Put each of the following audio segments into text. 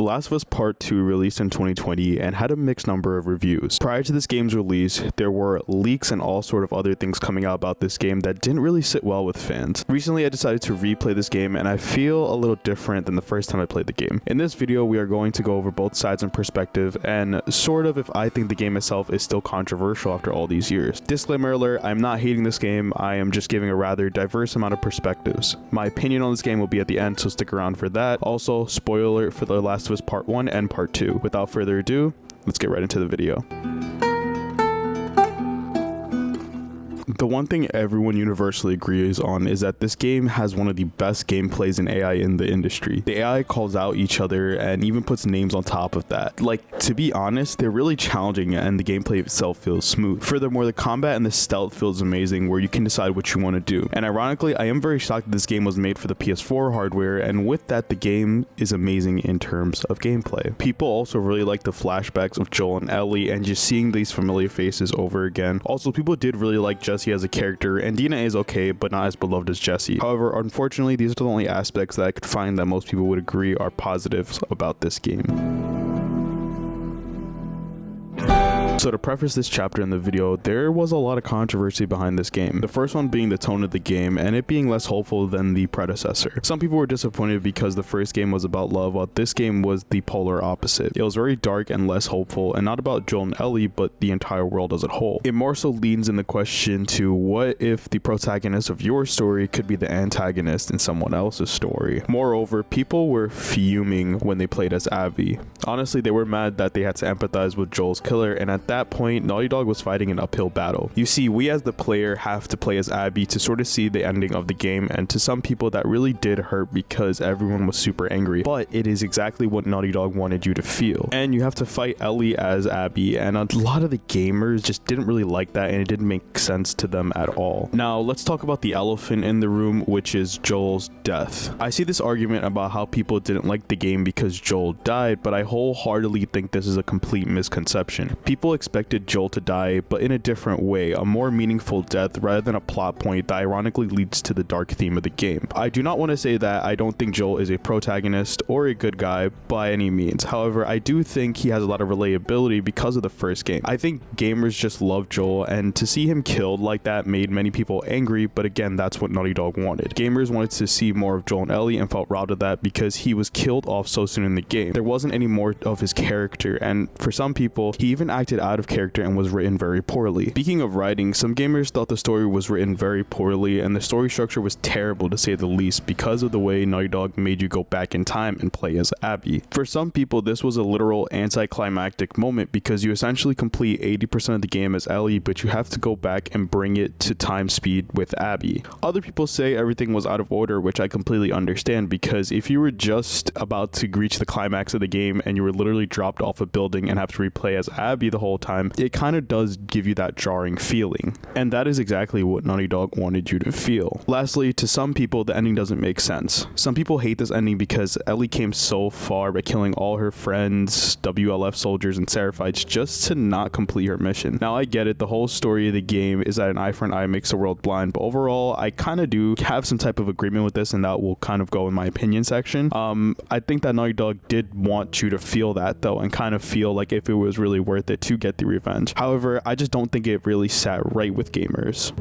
The Last of Us Part 2 released in 2020 and had a mixed number of reviews. Prior to this game's release, there were leaks and all sort of other things coming out about this game that didn't really sit well with fans. Recently, I decided to replay this game and I feel a little different than the first time I played the game. In this video, we are going to go over both sides and perspective and sort of if I think the game itself is still controversial after all these years. Disclaimer alert, I'm not hating this game, I am just giving a rather diverse amount of perspectives. My opinion on this game will be at the end, so stick around for that. Also, spoiler alert for The Last of Us Part 1 and Part 2. Without further ado, let's get right into the video. The one thing everyone universally agrees on is that this game has one of the best gameplays in AI in the industry. The AI calls out each other and even puts names on top of that. Like, to be honest, they're really challenging and the gameplay itself feels smooth. Furthermore, the combat and the stealth feels amazing where you can decide what you want to do. And ironically, I am very shocked that this game was made for the PS4 hardware, and with that, the game is amazing in terms of gameplay. People also really like the flashbacks of Joel and Ellie and just seeing these familiar faces over again. Also, people did really like Jesse as a character, and Dina is okay, but not as beloved as Jesse. However, unfortunately, these are the only aspects that I could find that most people would agree are positives about this game. So to preface this chapter in the video, there was a lot of controversy behind this game. The first one being the tone of the game and it being less hopeful than the predecessor. Some people were disappointed because the first game was about love, while this game was the polar opposite. It was very dark and less hopeful, and not about Joel and Ellie, but the entire world as a whole. It more so leans in the question to what if the protagonist of your story could be the antagonist in someone else's story. Moreover, people were fuming when they played as Abby. Honestly, they were mad that they had to empathize with Joel's killer, and at that point, Naughty Dog was fighting an uphill battle. You see, we as the player have to play as Abby to sort of see the ending of the game, and to some people that really did hurt because everyone was super angry, but it is exactly what Naughty Dog wanted you to feel. And you have to fight Ellie as Abby, and a lot of the gamers just didn't really like that, and it didn't make sense to them at all. Now, let's talk about the elephant in the room, which is Joel's death. I see this argument about how people didn't like the game because Joel died, but I wholeheartedly think this is a complete misconception. People expected Joel to die, but in a different way, a more meaningful death rather than a plot point that ironically leads to the dark theme of the game. I do not want to say that I don't think Joel is a protagonist or a good guy by any means. However, I do think he has a lot of relatability because of the first game. I think gamers just love Joel, and to see him killed like that made many people angry, but again, that's what Naughty Dog wanted. Gamers wanted to see more of Joel and Ellie and felt robbed of that because he was killed off so soon in the game. There wasn't any more of his character, and for some people, he even acted out of character and was written very poorly. Speaking of writing, some gamers thought the story was written very poorly and the story structure was terrible to say the least because of the way Naughty Dog made you go back in time and play as Abby. For some people, this was a literal anticlimactic moment because you essentially complete 80% of the game as Ellie, but you have to go back and bring it to time speed with Abby. Other people say everything was out of order, which I completely understand, because if you were just about to reach the climax of the game and you were literally dropped off a building and have to replay as Abby the whole time, it kind of does give you that jarring feeling, and that is exactly what Naughty Dog wanted you to feel. Lastly, to some people, the ending doesn't make sense. Some people hate this ending because Ellie came so far by killing all her friends, WLF soldiers, and Seraphites just to not complete her mission. Now, I get it, the whole story of the game is that an eye for an eye makes the world blind, but overall, I kind of do have some type of agreement with this, and that will kind of go in my opinion section. I think that Naughty Dog did want you to feel that, though, and kind of feel like if it was really worth it to get the revenge. However, I just don't think it really sat right with gamers.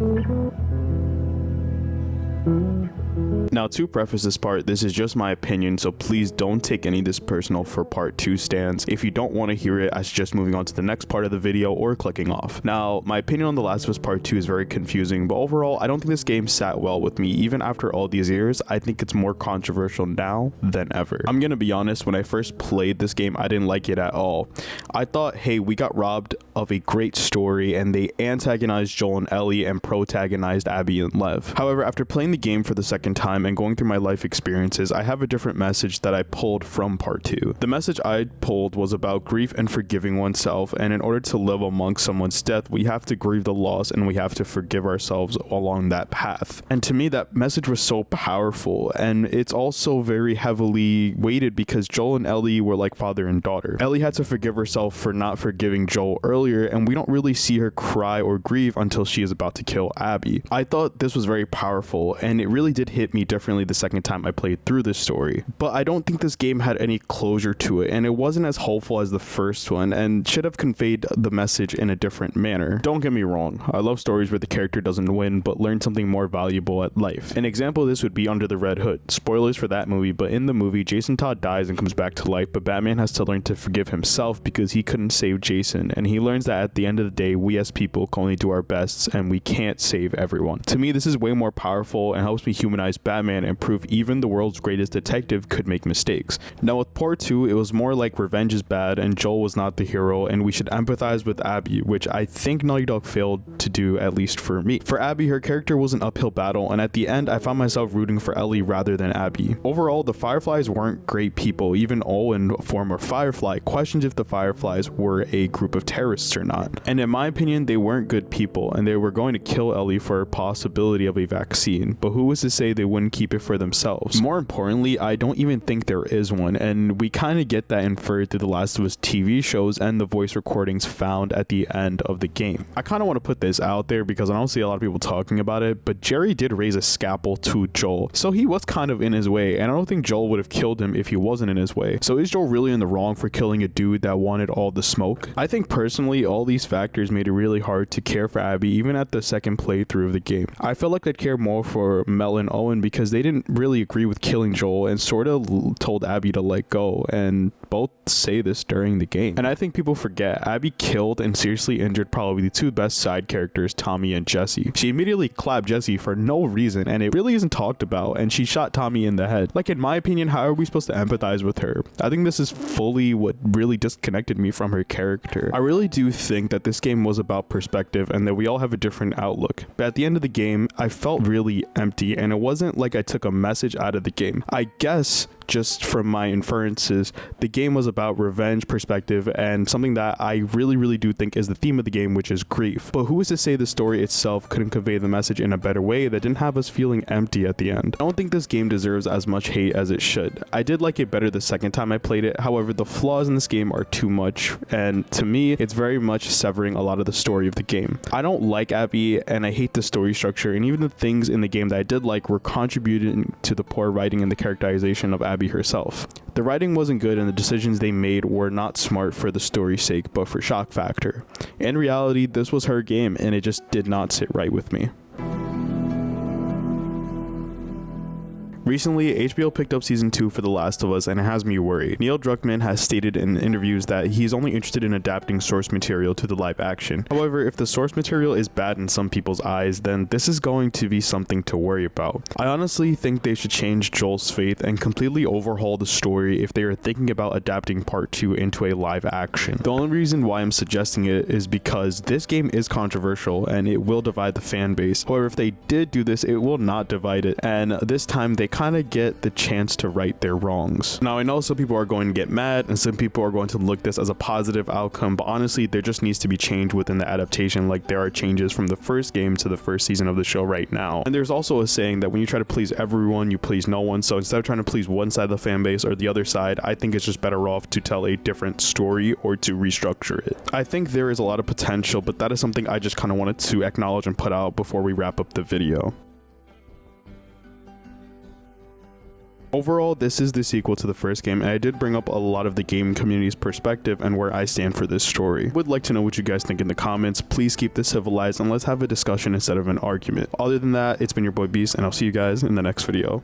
Now, to preface this part, this is just my opinion, so please don't take any of this personal for part 2 stands. If you don't want to hear it, as just moving on to the next part of the video or clicking off. Now, my opinion on The Last of Us Part 2 is very confusing, but overall, I don't think this game sat well with me. Even after all these years, I think it's more controversial now than ever. I'm gonna be honest, when I first played this game, I didn't like it at all. I thought, hey, we got robbed of a great story, and they antagonized Joel and Ellie and protagonized Abby and Lev. However, after playing the game for the second time and going through my life experiences, I have a different message that I pulled from part 2. The message I pulled was about grief and forgiving oneself, and in order to live amongst someone's death, we have to grieve the loss and we have to forgive ourselves along that path. And to me, that message was so powerful, and it's also very heavily weighted because Joel and Ellie were like father and daughter. Ellie had to forgive herself for not forgiving Joel earlier, and we don't really see her cry or grieve until she is about to kill Abby. I thought this was very powerful, and it really did hit me differently the second time I played through this story. But I don't think this game had any closure to it, and it wasn't as hopeful as the first one and should have conveyed the message in a different manner. Don't get me wrong, I love stories where the character doesn't win but learn something more valuable at life. An example of this would be Under the Red Hood. Spoilers for that movie, but in the movie, Jason Todd dies and comes back to life, but Batman has to learn to forgive himself because he couldn't save Jason, and he learns that at the end of the day, we as people can only do our best and we can't save everyone. To me, this is way more powerful and helps me humanize Batman and prove even the world's greatest detective could make mistakes. Now with part 2, it was more like revenge is bad and Joel was not the hero, and we should empathize with Abby, which I think Naughty Dog failed to do, at least for me. For Abby, her character was an uphill battle, and at the end I found myself rooting for Ellie rather than Abby. Overall, the Fireflies weren't great people. Even Owen, former Firefly, questions if the Fireflies were a group of terrorists or not. And in my opinion, they weren't good people, and they were going to kill Ellie for a possibility of a vaccine, but who was to say they wouldn't keep it for themselves? More importantly, I don't even think there is one, and we kind of get that inferred through the Last of Us TV shows and the voice recordings found at the end of the game. I kind of want to put this out there because I don't see a lot of people talking about it, but Jerry did raise a scalpel to Joel, so he was kind of in his way, and I don't think Joel would have killed him if he wasn't in his way. So is Joel really in the wrong for killing a dude that wanted all the smoke? I think personally all these factors made it really hard to care for Abby even at the second playthrough of the game. I felt like I'd care more for Mel and Owen because they didn't really agree with killing Joel and sort of told Abby to let go, and both say this during the game. And I think people forget Abby killed and seriously injured probably the two best side characters, Tommy and Jesse. She immediately clapped Jesse for no reason, and it really isn't talked about, and she shot Tommy in the head. Like, in my opinion, how are we supposed to empathize with her? I think this is fully what really disconnected me from her character. I really do think that this game was about perspective and that we all have a different outlook, but at the end of the game I felt really empty, and it wasn't like I took a message out of the game. I guess just from my inferences, the game was about revenge, perspective, and something that I really do think is the theme of the game, which is grief. But who is to say the story itself couldn't convey the message in a better way that didn't have us feeling empty at the end? I don't think this game deserves as much hate as it should. I did like it better the second time I played it, however the flaws in this game are too much, and to me it's very much severing a lot of the story of the game. I don't like Abby, and I hate the story structure, and even the things in the game that I did like were contributing to the poor writing and the characterization of Abby herself. The writing wasn't good and the decisions they made were not smart for the story's sake, but for shock factor. In reality, this was her game and it just did not sit right with me. Recently, HBO picked up season 2 for The Last of Us, and it has me worried. Neil Druckmann has stated in interviews that he's only interested in adapting source material to the live action. However, if the source material is bad in some people's eyes, then this is going to be something to worry about. I honestly think they should change Joel's fate and completely overhaul the story if they are thinking about adapting part 2 into a live action. The only reason why I'm suggesting it is because this game is controversial and it will divide the fan base. However, if they did do this, it will not divide it, and this time they kind of get the chance to right their wrongs. Now, I know some people are going to get mad and some people are going to look this as a positive outcome, but honestly there just needs to be change within the adaptation, like there are changes from the first game to the first season of the show right now. And there's also a saying that when you try to please everyone, you please no one. So instead of trying to please one side of the fan base or the other side, I think it's just better off to tell a different story or to restructure it. I think there is a lot of potential, but that is something I just kind of wanted to acknowledge and put out before we wrap up the video. Overall, this is the sequel to the first game, and I did bring up a lot of the game community's perspective and where I stand for this story. Would like to know what you guys think in the comments. Please keep this civilized and let's have a discussion instead of an argument. Other than that, it's been your boy Beast, and I'll see you guys in the next video.